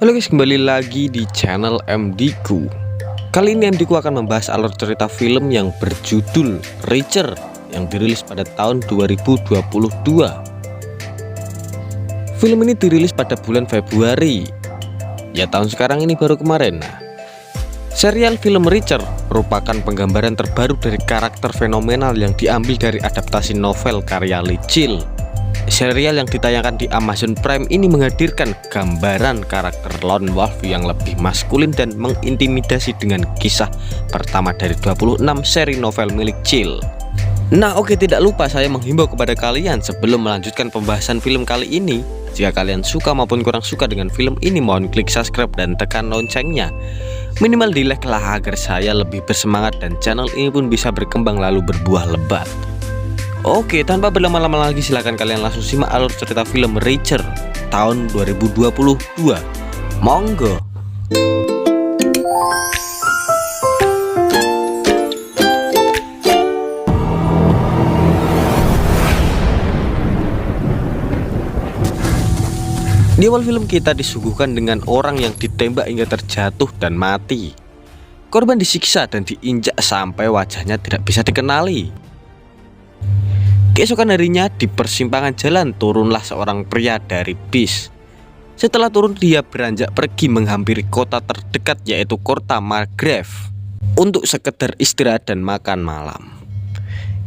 Halo guys, kembali lagi di channel MDku. Kali ini MDku akan membahas alur cerita film yang berjudul Reacher yang dirilis pada tahun 2022. Film ini dirilis pada bulan Februari. Ya, tahun sekarang ini baru kemarin. Serial film Reacher merupakan penggambaran terbaru dari karakter fenomenal yang diambil dari adaptasi novel karya Lee Chill. Serial yang ditayangkan di Amazon Prime ini menghadirkan gambaran karakter lone wolf yang lebih maskulin dan mengintimidasi dengan kisah pertama dari 26 seri novel milik Chill. Nah oke, tidak lupa saya menghimbau kepada kalian sebelum melanjutkan pembahasan film kali ini. Jika kalian suka maupun kurang suka dengan film ini, mohon klik subscribe dan tekan loncengnya. Minimal di like lah agar saya lebih bersemangat dan channel ini pun bisa berkembang lalu berbuah lebat. Oke, tanpa berlama-lama lagi silahkan kalian langsung simak alur cerita film Reacher tahun 2022. Monggo. Di awal film kita disuguhkan dengan orang yang ditembak hingga terjatuh dan mati. Korban disiksa dan diinjak sampai wajahnya tidak bisa dikenali. Keesokan harinya di persimpangan jalan turunlah seorang pria dari bis. Setelah turun dia beranjak pergi menghampiri kota terdekat yaitu kota Margrave untuk sekedar istirahat dan makan malam.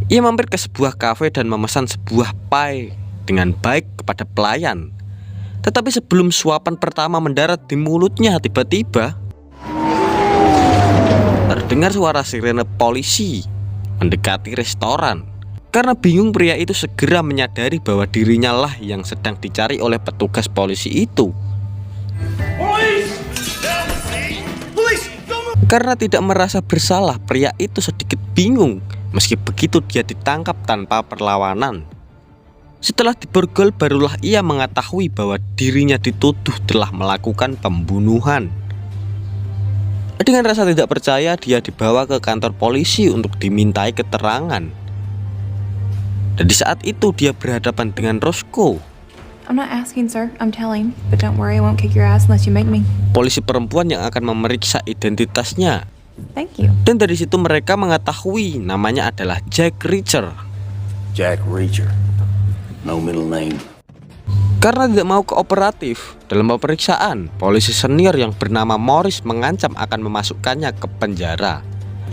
Ia mampir ke sebuah kafe dan memesan sebuah pie dengan baik kepada pelayan. Tetapi sebelum suapan pertama mendarat di mulutnya, tiba-tiba terdengar suara sirene polisi mendekati restoran. Karena bingung, pria itu segera menyadari bahwa dirinya lah yang sedang dicari oleh petugas polisi itu. Karena tidak merasa bersalah, pria itu sedikit bingung. Meski begitu dia ditangkap tanpa perlawanan. Setelah diborgol barulah ia mengetahui bahwa dirinya dituduh telah melakukan pembunuhan. Dengan rasa tidak percaya dia dibawa ke kantor polisi untuk dimintai keterangan. Dan di saat itu dia berhadapan dengan Roscoe. I'm not asking, sir. I'm telling. But don't worry, I won't kick your ass unless you make me. Polisi perempuan yang akan memeriksa identitasnya. Thank you. Dan dari situ mereka mengetahui namanya adalah Jack Reacher. Jack Reacher. No middle name. Karena tidak mau kooperatif dalam pemeriksaan, polisi senior yang bernama Morris mengancam akan memasukkannya ke penjara.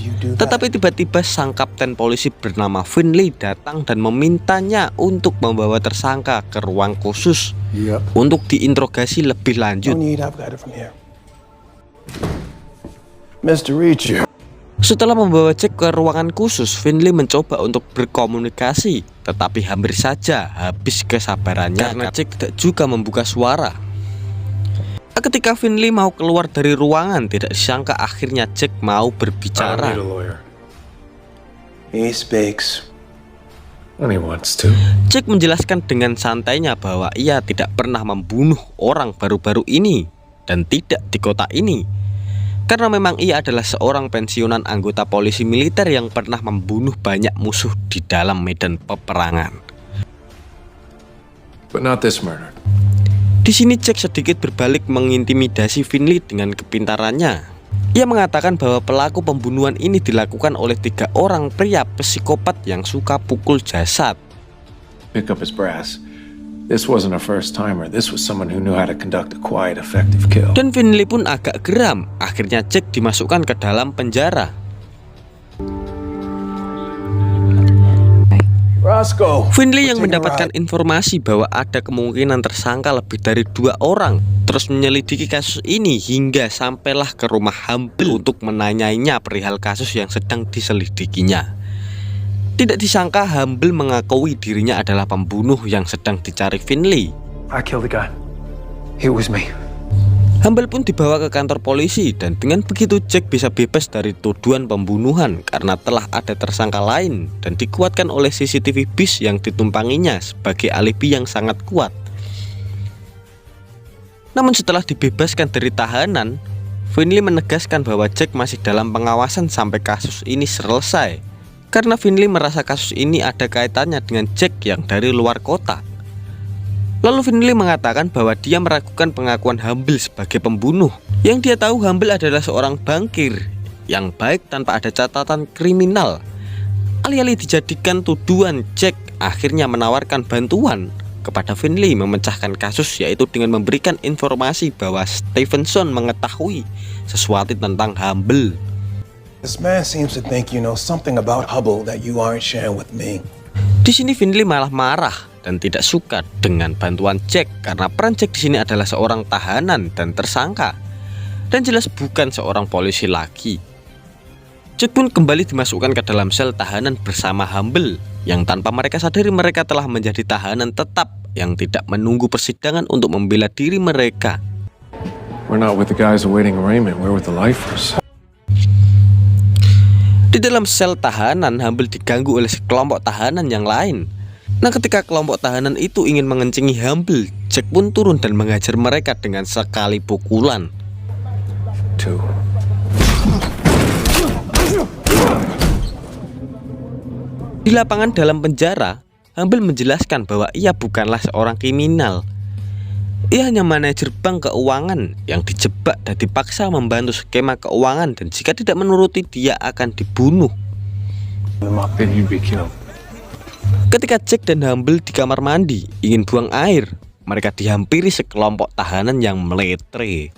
Tetapi tiba-tiba sang kapten polisi bernama Finley datang dan memintanya untuk membawa tersangka ke ruang khusus untuk diinterogasi lebih lanjut. Mr. Reacher. Setelah membawa Jack ke ruangan khusus, Finley mencoba untuk berkomunikasi, tetapi hampir saja habis kesabarannya karena Jack tidak juga membuka suara. Ketika Finley mau keluar dari ruangan, tidak disangka akhirnya Jack mau berbicara. He speaks when he wants to. Jack menjelaskan dengan santainya bahwa ia tidak pernah membunuh orang baru-baru ini dan tidak di kota ini. Karena memang ia adalah seorang pensiunan anggota polisi militer yang pernah membunuh banyak musuh di dalam medan peperangan. But not this murder. Di sini Jack sedikit berbalik mengintimidasi Finley dengan kepintarannya. Ia mengatakan bahwa pelaku pembunuhan ini dilakukan oleh 3 orang pria psikopat yang suka pukul jasad. Pick up his brass. This wasn't a first timer. This was someone who knew how to conduct a quiet, effective kill. Dan Finley pun agak geram. Akhirnya Jack dimasukkan ke dalam penjara. Roscoe. Finley yang mendapatkan informasi bahwa ada kemungkinan tersangka lebih dari 2 orang terus menyelidiki kasus ini hingga sampailah ke rumah Humble untuk menanyainya perihal kasus yang sedang diselidikinya. Tidak disangka Humble mengakui dirinya adalah pembunuh yang sedang dicari Finley. I killed the guy. It was me. Humble pun dibawa ke kantor polisi dan dengan begitu Jack bisa bebas dari tuduhan pembunuhan karena telah ada tersangka lain dan dikuatkan oleh CCTV bis yang ditumpanginya sebagai alibi yang sangat kuat. Namun setelah dibebaskan dari tahanan, Finley menegaskan bahwa Jack masih dalam pengawasan sampai kasus ini selesai. Karena Finley merasa kasus ini ada kaitannya dengan Jack yang dari luar kota. Lalu Finley mengatakan bahwa dia meragukan pengakuan Humble sebagai pembunuh. Yang dia tahu Humble adalah seorang bankir yang baik tanpa ada catatan kriminal. Alih-alih dijadikan tuduhan, Jack akhirnya menawarkan bantuan kepada Finley memecahkan kasus, yaitu dengan memberikan informasi bahwa Stevenson mengetahui sesuatu tentang Humble. This man seems to think you know something about Hubble that you aren't sharing with me. Di sini Finley malah marah dan tidak suka dengan bantuan Jack karena peran Jack di sini adalah seorang tahanan dan tersangka, dan jelas bukan seorang polisi lagi. Jack pun kembali dimasukkan ke dalam sel tahanan bersama Humble, yang tanpa mereka sadari mereka telah menjadi tahanan tetap yang tidak menunggu persidangan untuk membela diri mereka. We're not with the guys awaiting arraignment, we're with the lifers. Di dalam sel tahanan, Humble diganggu oleh sekelompok tahanan yang lain. Nah, ketika kelompok tahanan itu ingin mengencingi Humble, Jack pun turun dan mengajar mereka dengan sekali pukulan. Di lapangan dalam penjara, Humble menjelaskan bahwa ia bukanlah seorang kriminal. Ia hanya manajer bank keuangan yang dijebak dan dipaksa membantu skema keuangan, dan jika tidak menuruti dia akan dibunuh. Then you'd be killed. Ketika Jack dan Humble di kamar mandi ingin buang air, mereka dihampiri sekelompok tahanan yang meletre.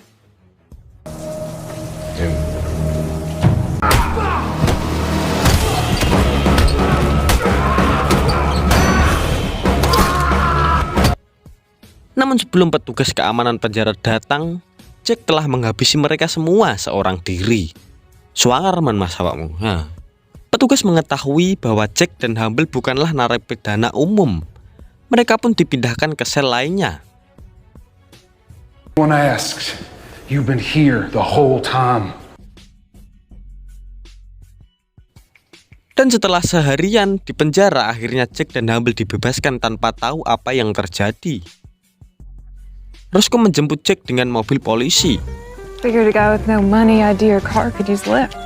Namun sebelum petugas keamanan penjara datang, Jack telah menghabisi mereka semua seorang diri. Suarman mas awakmu. Nah, petugas mengetahui bahwa Jack dan Humble bukanlah narapidana umum. Mereka pun dipindahkan ke sel lainnya. When I asked, you've been here the whole time. Dan setelah seharian di penjara, akhirnya Jack dan Humble dibebaskan tanpa tahu apa yang terjadi. Roscoe menjemput Jack dengan mobil polisi. Figured a guy with no money, ID, or car could use Lyft.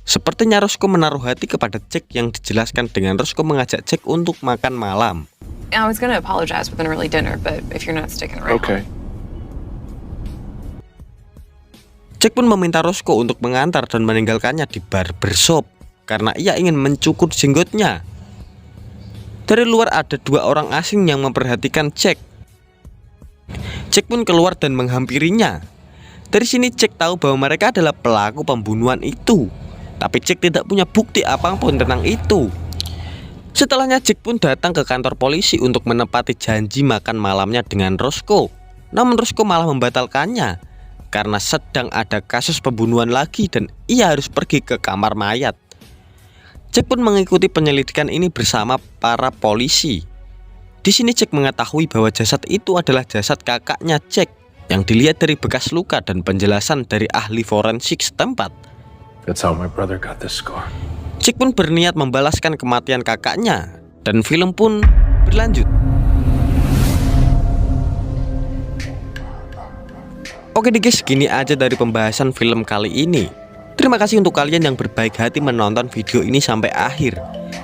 Sepertinya Roscoe menaruh hati kepada Jack, yang dijelaskan dengan Roscoe mengajak Jack untuk makan malam. I was gonna apologize with an early dinner, but if you're not sticking around. Okay. Jack pun meminta Roscoe untuk mengantar dan meninggalkannya di barbershop karena ia ingin mencukur jenggotnya. Dari luar ada dua orang asing yang memperhatikan Jack. Jack pun keluar dan menghampirinya. Dari sini Jack tahu bahwa mereka adalah pelaku pembunuhan itu, tapi Jack tidak punya bukti apapun tentang itu. Setelahnya Jack pun datang ke kantor polisi untuk menepati janji makan malamnya dengan Roscoe. Namun Roscoe malah membatalkannya karena sedang ada kasus pembunuhan lagi dan ia harus pergi ke kamar mayat. Jack pun mengikuti penyelidikan ini bersama para polisi. Di sini Jack mengetahui bahwa jasad itu adalah jasad kakaknya Jack yang dilihat dari bekas luka dan penjelasan dari ahli forensik setempat. That's how my brother got this scar. Jack pun berniat membalaskan kematian kakaknya dan film pun berlanjut. Oke deh guys, segini aja dari pembahasan film kali ini. Terima kasih untuk kalian yang berbaik hati menonton video ini sampai akhir.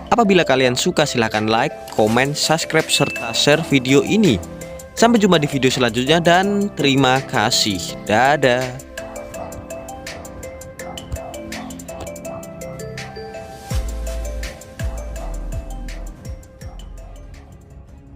Apabila kalian suka silahkan like, komen, subscribe, serta share video ini. Sampai jumpa di video selanjutnya dan terima kasih. Dadah.